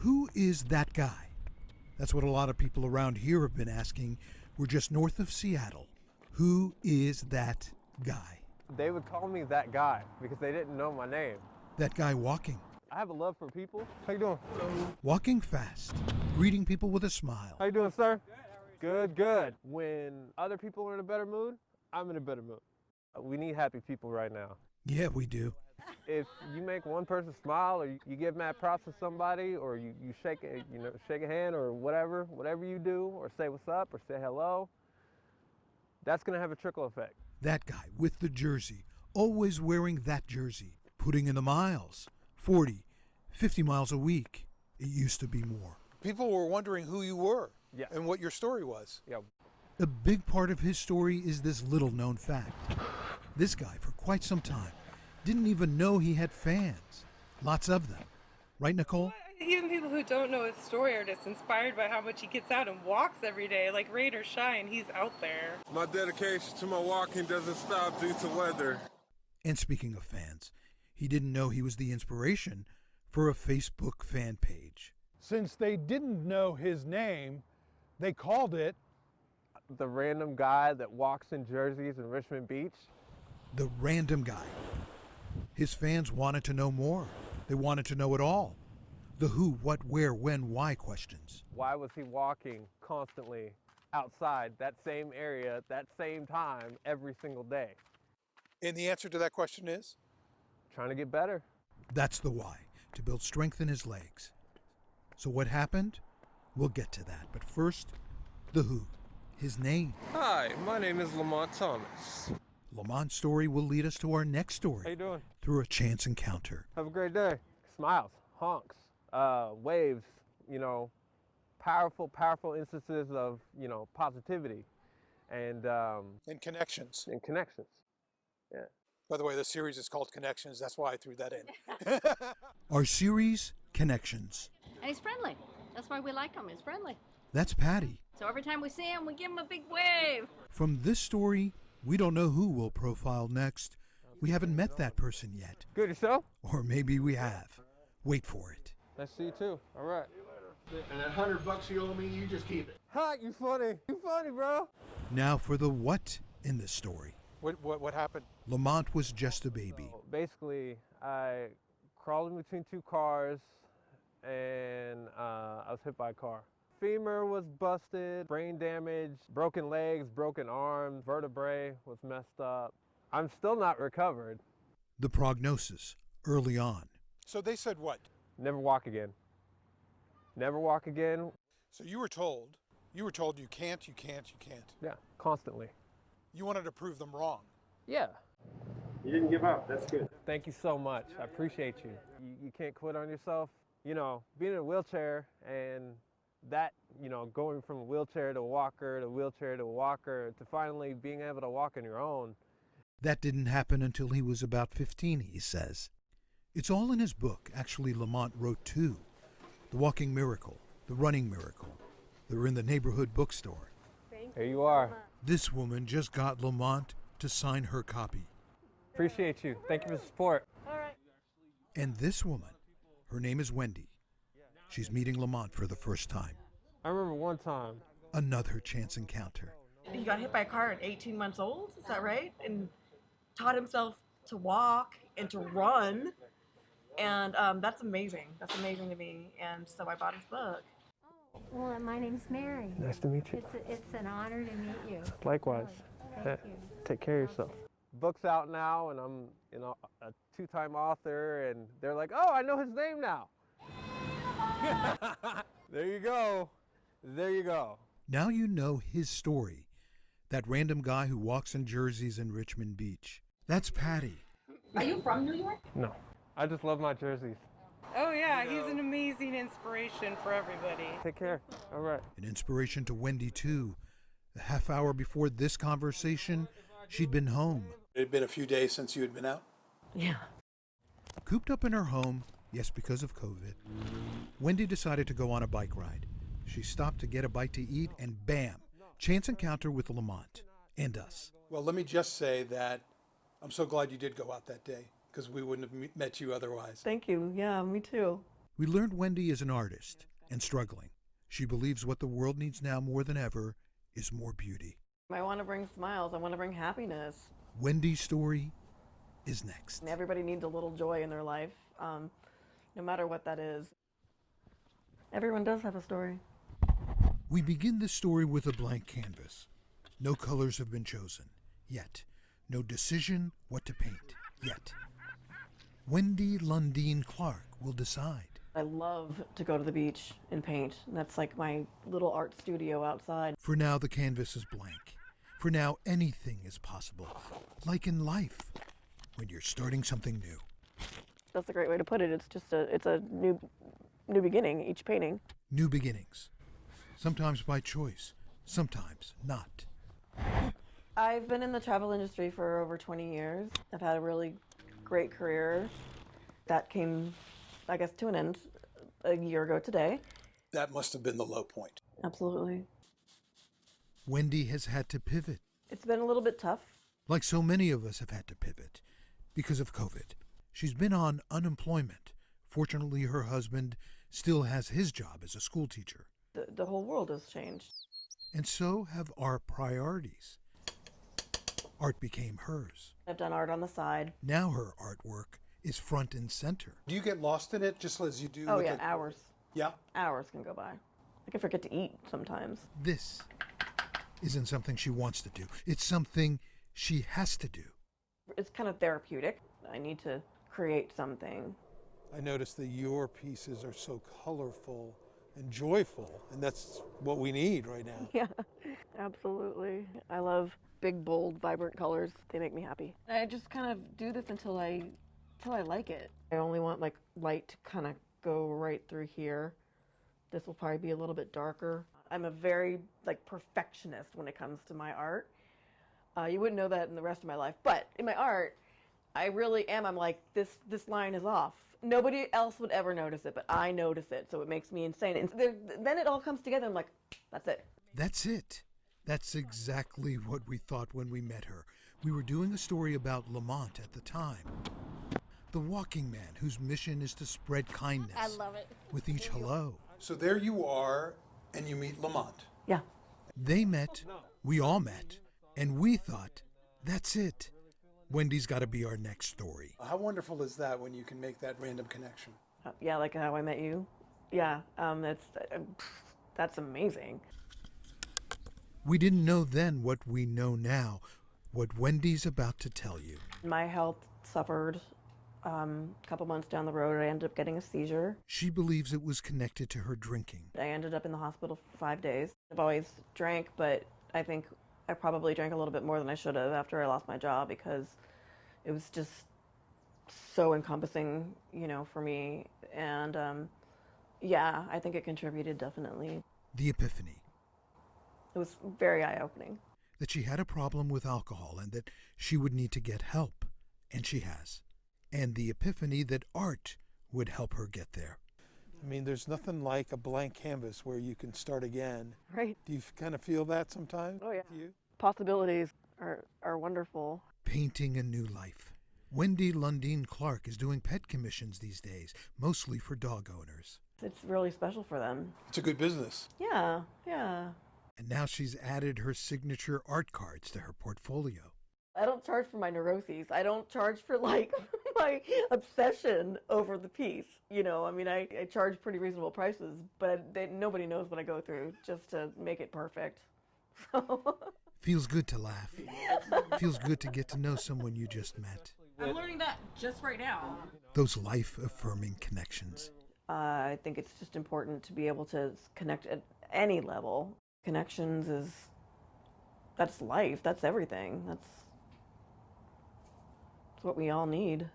Who is that guy? That's what a lot of people around here have been asking. We're just north of Seattle. Who is that guy? They would call me that guy because they didn't know my name. That guy walking. I have a love for people. How you doing? Walking fast, greeting people with a smile. How you doing, sir? Good, good. When other people are in a better mood, I'm in a better mood. We need happy people right now. Yeah, we do. If you make one person smile, or you give mad props to somebody, or you shake a hand, or whatever you do, or say what's up, or say hello, that's gonna have a trickle effect. That guy with the jersey, always wearing that jersey, putting in the miles, 40, 50 miles a week. It used to be more. People were wondering who you were and what your story was. Yeah. A big part of his story is this little known fact. This guy, for quite some time, didn't even know he had fans. Lots of them. Right, Nicole? Even people who don't know his story are just inspired by how much he gets out and walks every day. Like rain or shine, he's out there. My dedication to my walking doesn't stop due to weather. And speaking of fans, he didn't know he was the inspiration for a Facebook fan page. Since they didn't know his name, they called it The random guy that walks in jerseys in Richmond Beach. The random guy. His fans wanted to know more. They wanted to know it all. The who, what, where, when, why questions. Why was he walking constantly outside that same area at that same time every single day? And the answer to that question is? Trying to get better. That's the why, to build strength in his legs. So what happened? We'll get to that. But first, the who, his name. Hi, my name is Lamont Thomas. Lamont's story will lead us to our next story. How you doing? Through a chance encounter. Have a great day. Smiles, honks, waves, powerful instances of, positivity and Connections. connections. Yeah. By the way, the series is called Connections. That's why I threw that in. Our series, Connections. And he's friendly. That's why we like him. He's friendly. That's Patty. So every time we see him, we give him a big wave. From this story, we don't know who we'll profile next. We haven't met that person yet. Good, yourself? Or maybe we have. Wait for it. Nice to see you too. All right. And that $100 you owe me, you just keep it. Hi, you funny. You funny, bro. Now for the what in this story. What happened? Lamont was just a baby. Basically, I crawled in between two cars and I was hit by a car. Femur was busted, brain damage, broken legs, broken arms, vertebrae was messed up. I'm still not recovered. The prognosis, early on. So they said what? Never walk again. Never walk again. So you were told you can't. Yeah, constantly. You wanted to prove them wrong. Yeah. You didn't give up. That's good. Thank you so much. I appreciate you. You can't quit on yourself. Being in a wheelchair and that, going from a wheelchair to a walker to wheelchair to a walker to finally being able to walk on your own. That didn't happen until he was about 15, he says. It's all in his book. Actually, Lamont wrote two. The Walking Miracle, The Running Miracle. They're in the neighborhood bookstore. Here you are. This woman just got Lamont to sign her copy. Appreciate you. Thank you for the support. All right. And this woman, her name is Wendy. She's meeting Lamont for the first time. I remember one time. Another chance encounter. He got hit by a car at 18 months old, is that right? And taught himself to walk and to run. And that's amazing. That's amazing to me. And so I bought his book. Well, my name's Mary. Nice to meet you. It's an honor to meet you. Likewise. Thank you. Take care of yourself. Book's out now, and I'm, a two-time author, and they're like, oh, I know his name now. There you go. There you go. Now you know his story. That random guy who walks in jerseys in Richmond Beach. That's Patty. Are you from New York? No. I just love my jerseys. Oh yeah, he's an amazing inspiration for everybody. Take care. All right. An inspiration to Wendy, too. A half hour before this conversation, she'd been home. It had been a few days since you had been out. Yeah. Cooped up in her home, yes, because of COVID, Wendy decided to go on a bike ride. She stopped to get a bite to eat, and bam, chance encounter with Lamont and us. Well, let me just say that I'm so glad you did go out that day, because we wouldn't have met you otherwise. Thank you. Yeah, me too. We learned Wendy is an artist and struggling. She believes what the world needs now more than ever is more beauty. I want to bring smiles. I want to bring happiness. Wendy's story is next. Everybody needs a little joy in their life, no matter what that is. Everyone does have a story. We begin this story with a blank canvas. No colors have been chosen, yet. No decision what to paint, yet. Wendy Lundin Clark will decide. I love to go to the beach and paint. That's like my little art studio outside. For now, the canvas is blank. For now, anything is possible, like in life, when you're starting something new. That's a great way to put it. It's a new beginning, each painting. New beginnings. Sometimes by choice, sometimes not. I've been in the travel industry for over 20 years. I've had a really great career. That came, I guess, to an end a year ago today. That must have been the low point. Absolutely. Wendy has had to pivot. It's been a little bit tough. Like so many of us have had to pivot because of COVID. She's been on unemployment. Fortunately, her husband still has his job as a school teacher. The whole world has changed. And so have our priorities. Art became hers. I've done art on the side. Now her artwork is front and center. Do you get lost in it just as you do? Oh with yeah, hours. Yeah? Hours can go by. I can forget to eat sometimes. This isn't something she wants to do. It's something she has to do. It's kind of therapeutic. I need to create something. I noticed that your pieces are so colorful and joyful, and that's what we need right now. Yeah, absolutely. I love big, bold, vibrant colors. They make me happy. I just kind of do this until I like it. I only want like light to kind of go right through here. This will probably be a little bit darker. I'm a very like perfectionist when it comes to my art. You wouldn't know that in the rest of my life, but in my art, I really am. I'm like, this line is off. Nobody else would ever notice it, but I notice it, so it makes me insane. And then it all comes together. I'm like, that's it. That's it. That's exactly what we thought when we met her. We were doing a story about Lamont at the time. The walking man whose mission is to spread kindness. I love it. With each hello. So there you are, and you meet Lamont. Yeah. They met, we all met, and we thought, that's it. Wendy's got to be our next story. How wonderful is that when you can make that random connection? Yeah, like how I met you. Yeah, that's amazing. We didn't know then what we know now, what Wendy's about to tell you. My health suffered. A couple months down the road, I ended up getting a seizure. She believes it was connected to her drinking. I ended up in the hospital for 5 days. I've always drank, but I think I probably drank a little bit more than I should have after I lost my job because it was just so encompassing, for me. And yeah, I think it contributed definitely. The epiphany. It was very eye-opening. That she had a problem with alcohol and that she would need to get help. And she has. And the epiphany that art would help her get there. I mean, there's nothing like a blank canvas where you can start again. Right. Do you kind of feel that sometimes? Oh, yeah. Do you? Possibilities are wonderful. Painting a new life. Wendy Lundin Clark is doing pet commissions these days, mostly for dog owners. It's really special for them. It's a good business. Yeah, yeah. And now she's added her signature art cards to her portfolio. I don't charge for my neuroses. I don't charge for like my obsession over the piece. I charge pretty reasonable prices, but nobody knows what I go through just to make it perfect. Feels good to laugh. Feels good to get to know someone you just met. I'm learning that just right now. Those life-affirming connections. I think it's just important to be able to connect at any level. Connections that's life. That's everything. That's what we all need.